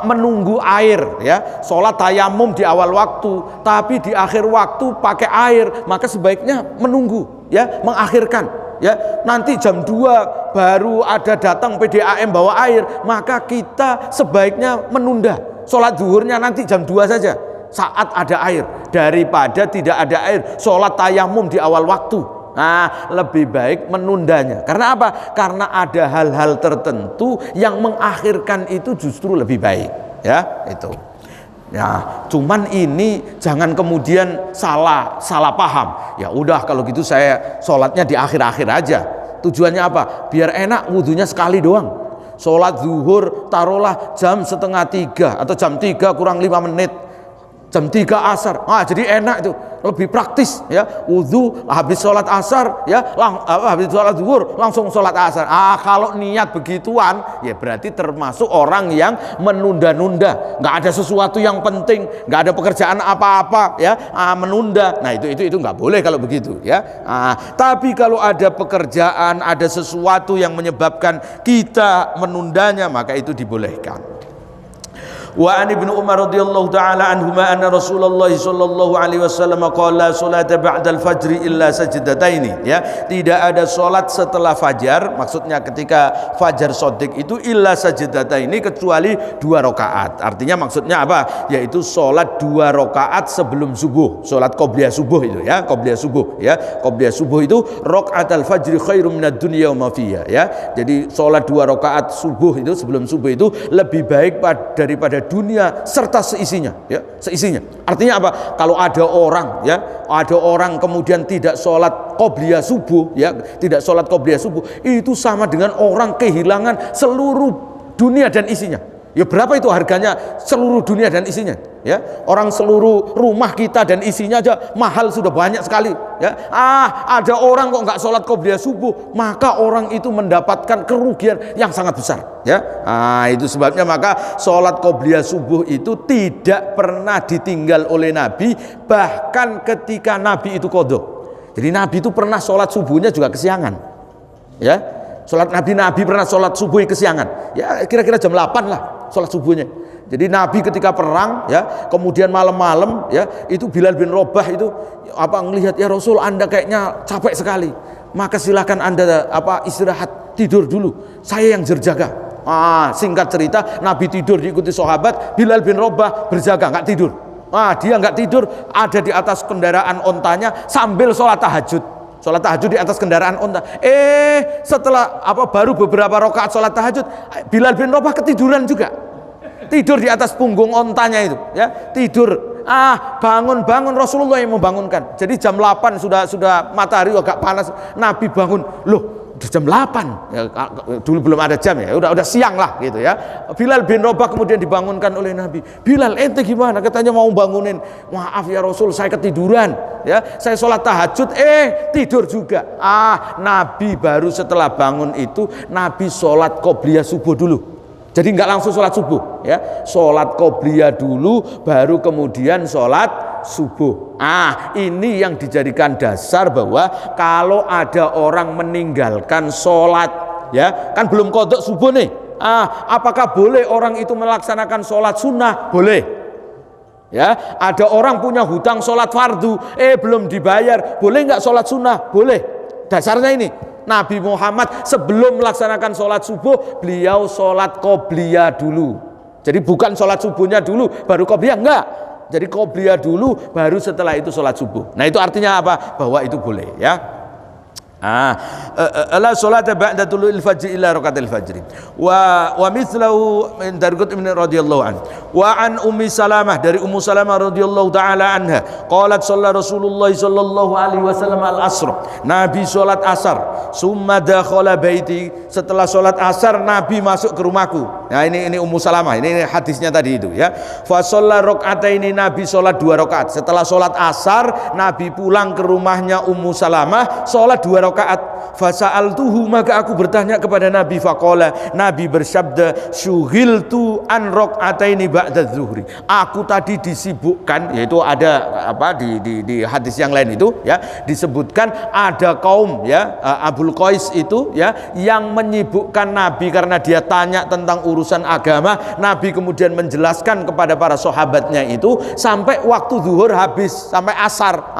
Speaker 2: menunggu air ya, sholat tayamum di awal waktu tapi di akhir waktu pakai air, maka sebaiknya menunggu ya, mengakhirkan ya. Nanti jam 2 baru ada datang PDAM bawa air, maka kita sebaiknya menunda sholat zuhurnya nanti jam 2 saja saat ada air, daripada tidak ada air sholat tayamum di awal waktu. Lebih baik menundanya. Karena apa? Karena ada hal-hal tertentu yang mengakhirkan itu justru lebih baik ya, itu. Ya, cuman ini jangan kemudian salah paham. Ya udah kalau gitu saya sholatnya di akhir-akhir aja. Tujuannya apa? Biar enak, wudhunya sekali doang. Sholat zuhur taruhlah jam 2:30 atau jam 3 kurang 5 menit, jam 3 asar. Jadi enak itu, lebih praktis ya. Wudhu habis sholat asar ya, habis sholat zuhur langsung sholat asar. Kalau niat begituan ya berarti termasuk orang yang menunda-nunda, nggak ada sesuatu yang penting, nggak ada pekerjaan apa-apa ya, menunda. Nah itu nggak boleh kalau begitu ya. Tapi kalau ada pekerjaan, ada sesuatu yang menyebabkan kita menundanya, maka itu dibolehkan. Wa an Ibnu Umar radhiyallahu taala anhuma anna Rasulullah sallallahu alaihi wasallam qala salata ba'dal fajri illa sajdataini, ya, tidak ada salat setelah fajar, maksudnya ketika fajar shadiq itu illa sajdataini, kecuali 2 rakaat. Artinya maksudnya apa? Yaitu salat 2 rakaat sebelum subuh, salat qobliyah subuh itu ya, qobliyah subuh ya. Qobliyah subuh itu rakaatul fajri khairum minad dunya wa ma fiha ya. Jadi salat 2 rakaat subuh itu sebelum subuh itu lebih baik daripada dunia serta seisinya ya, seisinya. Artinya apa? Kalau ada orang ya, ada orang kemudian tidak sholat qobliyah subuh ya, tidak sholat qobliyah subuh, itu sama dengan orang kehilangan seluruh dunia dan isinya. Ya berapa itu harganya seluruh dunia dan isinya ya? Orang seluruh rumah kita dan isinya aja mahal sudah banyak sekali ya. Ada orang kok nggak sholat qobliyah subuh, maka orang itu mendapatkan kerugian yang sangat besar ya. Itu sebabnya maka sholat qobliyah subuh itu tidak pernah ditinggal oleh Nabi, bahkan ketika Nabi itu qadha. Jadi Nabi itu pernah sholat subuhnya juga kesiangan ya. Sholat Nabi pernah sholat subuh kesiangan ya, kira-kira jam 8 lah sholat subuhnya. Jadi Nabi ketika perang ya, kemudian malam-malam ya, itu Bilal bin Rabah itu ngelihat, ya Rasul, Anda kayaknya capek sekali, maka silakan Anda istirahat, tidur dulu, saya yang berjaga. Singkat cerita, Nabi tidur diikuti sahabat, Bilal bin Rabah berjaga, nggak tidur. Dia nggak tidur, ada di atas kendaraan ontanya sambil sholat tahajud. Sholat tahajud di atas kendaraan onta. Setelah baru beberapa rakaat sholat tahajud, Bilal bin Rabah ketiduran juga. Tidur di atas punggung ontanya itu, ya, tidur. Bangun Rasulullah yang membangunkan. Jadi jam 8 sudah matahari agak panas, Nabi bangun. Loh, udah jam 8 ya, dulu belum ada jam ya, udah siang lah gitu ya. Bilal bin Rabah kemudian dibangunkan oleh Nabi. Bilal, ente gimana? Katanya mau bangunin. Maaf ya Rasul, saya ketiduran ya, saya sholat tahajud tidur juga. Nabi baru setelah bangun itu Nabi sholat qobliyah subuh dulu. Jadi nggak langsung sholat subuh ya, sholat qobliyah dulu baru kemudian sholat subuh. Ini yang dijadikan dasar bahwa kalau ada orang meninggalkan sholat ya, kan belum qadha subuh nih, apakah boleh orang itu melaksanakan sholat sunnah? Boleh ya. Ada orang punya hutang sholat fardu, belum dibayar, boleh nggak sholat sunnah? Boleh. Dasarnya ini, Nabi Muhammad sebelum melaksanakan sholat subuh, beliau sholat qobliyah dulu. Jadi bukan sholat subuhnya dulu baru qobliyah, enggak. Jadi qobliyah dulu baru setelah itu sholat subuh. Nah itu artinya apa? Bahwa itu boleh ya. La sholata ba'da tulu'il fajri illa rakaatil fajri. Wa mithlahu min Darqut bin radhiyallahu anhu. Wa an Ummi Salamah, dari Ummu Salamah radhiyallahu taala anha, qalat shalla Rasulullah sallallahu alaihi wasallam al-asr. Nabi salat asar, summa dakhala baiti, setelah salat asar Nabi masuk ke rumahku. Nah ini Ummu Salamah, ini hadisnya tadi itu ya. Fa shalla raka'ataini, Nabi salat 2 rakaat. Setelah salat asar Nabi pulang ke rumahnya Ummu Salamah, salat 2 rakaat. rakaat. Fasa'altuhu, maka aku bertanya kepada Nabi. Faqala, Nabi bersabda, syughiltu an rakaataini ba'da zuhri. Aku tadi disibukkan, yaitu ada apa di hadis yang lain itu ya, disebutkan ada kaum ya, Abul Qais itu ya, yang menyibukkan Nabi karena dia tanya tentang urusan agama. Nabi kemudian menjelaskan kepada para sahabatnya itu sampai waktu zuhur habis, sampai asar.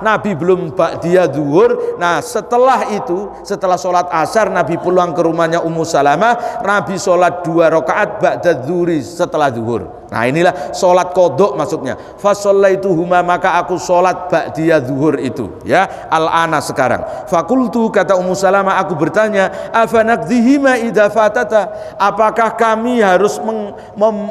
Speaker 2: Nabi belum ba'diyah zuhur. Nah, setelah itu, setelah sholat asar, Nabi pulang ke rumahnya Ummu Salamah. Nabi sholat 2 rakaat ba'da zuhri, setelah zuhur. Nah, inilah sholat qodok maksudnya. Fasollaituhuma, maka aku sholat ba'diyah zuhur itu ya, al-ana sekarang. Fakultu, kata Ummu Salamah, aku bertanya, afanaqdhihima idza fatata, apakah kami harus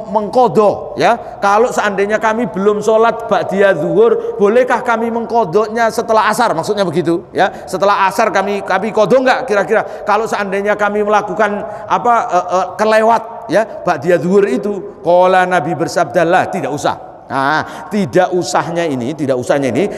Speaker 2: mengkodok ya, kalau seandainya kami belum sholat ba'diyah zuhur, bolehkah kami mengkodoknya setelah asar, maksudnya begitu ya, setelah asar kami kodok enggak kira-kira kalau seandainya kami melakukan apa kelewat ya ba'diyah zuhur itu? Qala, Nabi bersabda, lah, tidak usah. Nah, tidak usahnya ini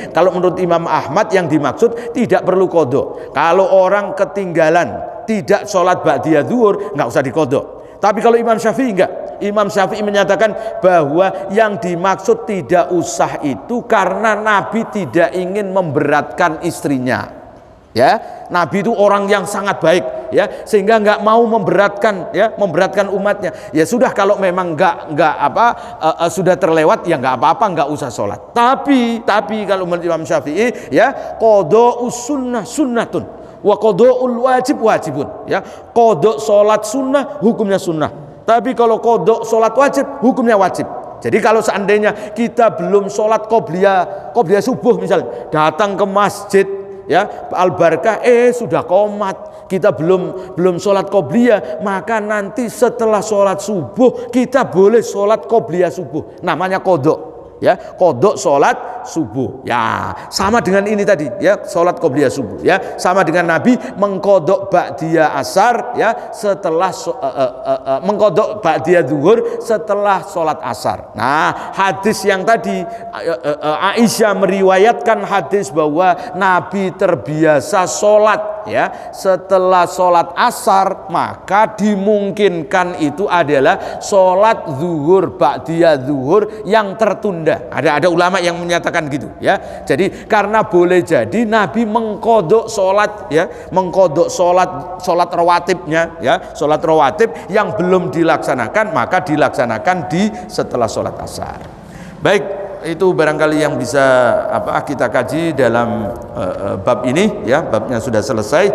Speaker 2: kalau menurut Imam Ahmad yang dimaksud tidak perlu kodok. Kalau orang ketinggalan tidak sholat ba'diyah zuhur, nggak usah dikodok. Tapi kalau Imam Syafi'i enggak. Imam Syafi'i menyatakan bahwa yang dimaksud tidak usah itu karena Nabi tidak ingin memberatkan istrinya. Ya, Nabi itu orang yang sangat baik ya, sehingga nggak mau memberatkan umatnya. Ya sudah, kalau memang sudah terlewat ya nggak apa-apa, nggak usah sholat. Tapi kalau menurut Imam Syafi'i ya, qoda'us sunnah sunnatun wa qoda'ul wajib wajibun ya, qodok sholat sunnah hukumnya sunnah, tapi kalau qodok sholat wajib hukumnya wajib. Jadi kalau seandainya kita belum sholat qobliyah subuh misalnya, datang ke masjid ya Al-Barkah, sudah qomat, kita belum sholat qobliyah, maka nanti setelah sholat subuh kita boleh sholat qobliyah subuh, namanya kodok ya, kodok sholat subuh ya, sama dengan ini tadi ya, sholat qobliyah subuh ya, sama dengan Nabi mengkodok ba'diyah asar ya, setelah mengkodok ba'diyah zuhur setelah sholat asar. Nah, hadis yang tadi Aisyah meriwayatkan hadis bahwa Nabi terbiasa sholat ya setelah sholat asar, maka dimungkinkan itu adalah sholat zuhur ba'diyah zuhur yang tertunda. Ada ulama yang menyatakan gitu ya. Jadi karena boleh jadi Nabi mengkodok sholat ya, mengkodok sholat rawatibnya ya, sholat rawatib yang belum dilaksanakan, maka dilaksanakan di setelah sholat asar. Baik, itu barangkali yang bisa kita kaji dalam bab ini ya, babnya sudah selesai.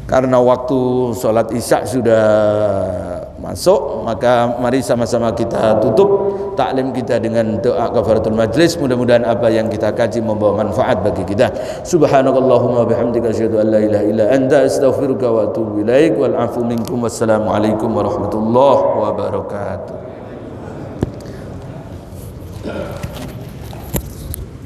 Speaker 2: Karena waktu sholat isya sudah masuk, maka mari sama-sama kita tutup taklim kita dengan doa kafaratul majlis. Mudah-mudahan apa yang kita kaji membawa manfaat bagi kita. Subhanakallahumma bihamdika asyhadu an la ilaha illa anta astaghfiruka wa atubu ilaik. Wal afu minkum. Wassalamu alaikum warahmatullahi wabarakatuh.